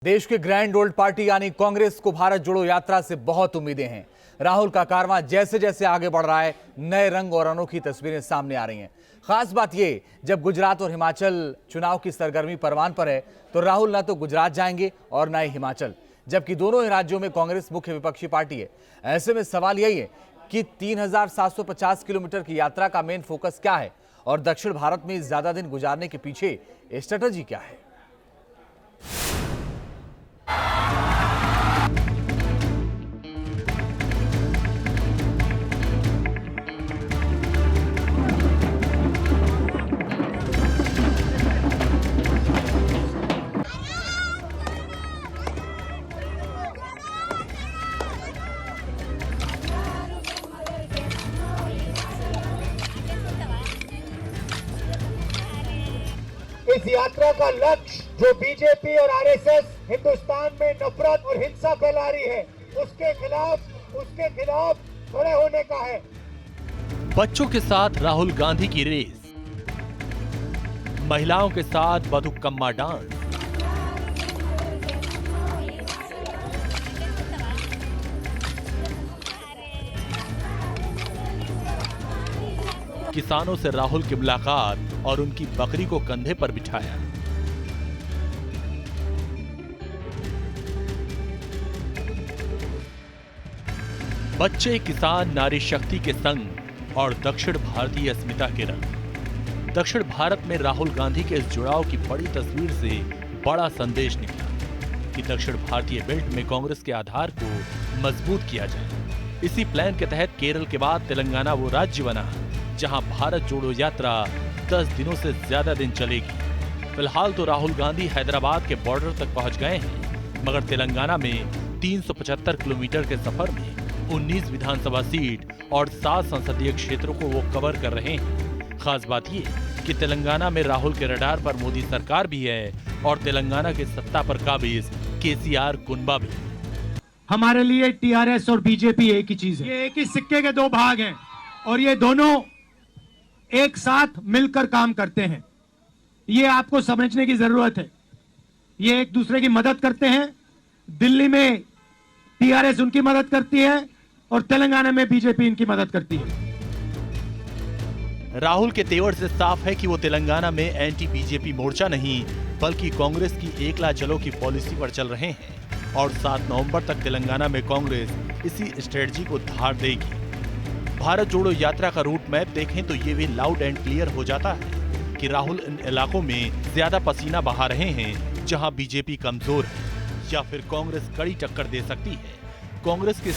देश के grand old party यानी कांग्रेस को भारत जोड़ो यात्रा से बहुत उम्मीदें हैं। राहुल का कारवां जैसे जैसे आगे बढ़ रहा है, नए रंग और अनोखी तस्वीरें सामने आ रही हैं। खास बात यह, जब गुजरात और हिमाचल चुनाव की सरगर्मी परवान पर है, तो राहुल न तो गुजरात जाएंगे और न ही हिमाचल, जबकि दोनों ही राज्यों में कांग्रेस मुख्य विपक्षी पार्टी है। ऐसे में सवाल यही है कि 3750 किलोमीटर की यात्रा का मेन फोकस क्या है और दक्षिण भारत में ज्यादा दिन गुजारने के पीछे स्ट्रेटजी क्या है। इस यात्रा का लक्ष्य जो बीजेपी और आरएसएस हिंदुस्तान में नफरत और हिंसा फैला रही है, उसके खिलाफ खड़े होने का है। बच्चों के साथ राहुल गांधी की रेस, महिलाओं के साथ बथुकम्मा डांस, किसानों से राहुल की मुलाकात और उनकी बकरी को कंधे पर बिठाया। बच्चे किसान नारी शक्ति के संग और दक्षिण भारतीय अस्मिता के रंग। दक्षिण भारत में राहुल गांधी के इस जुड़ाव की बड़ी तस्वीर से बड़ा संदेश निकला कि दक्षिण भारतीय बेल्ट में कांग्रेस के आधार को मजबूत किया जाए। इसी प्लान के तहत केरल के बाद तेलंगाना वो राज्य बना जहां भारत जोड़ो यात्रा 10 दिनों से ज्यादा दिन चलेगी। फिलहाल तो राहुल गांधी हैदराबाद के बॉर्डर तक पहुंच गए हैं, मगर तेलंगाना में 375 किलोमीटर के सफर में 19 विधानसभा सीट और 7 संसदीय क्षेत्रों को वो कवर कर रहे हैं। खास बात ये कि तेलंगाना में राहुल के रडार पर मोदी सरकार भी है और तेलंगाना के सत्ता पर काबिज केसीआर कुनबा भी। हमारे लिए टीआरएस और बीजेपी एक ही चीज है, ये एक ही सिक्के के दो भाग हैं और ये दोनों एक साथ मिलकर काम करते हैं। ये आपको समझने की जरूरत है। ये एक दूसरे की मदद करते हैं। दिल्ली में टीआरएस उनकी मदद करती है और तेलंगाना में बीजेपी इनकी मदद करती है। राहुल के तेवर से साफ है कि वो तेलंगाना में एंटी बीजेपी मोर्चा नहीं, बल्कि कांग्रेस की एकला चलो की पॉलिसी पर चल रहे हैं और 7 नवंबर तक तेलंगाना में कांग्रेस इसी स्ट्रेटजी को धार देगी। भारत जोड़ो यात्रा का रूट मैप देखें तो ये भी लाउड एंड क्लियर हो जाता है कि राहुल इन इलाकों में ज्यादा पसीना बहा रहे हैं जहां बीजेपी कमजोर है या फिर कांग्रेस कड़ी टक्कर दे सकती है। कांग्रेस के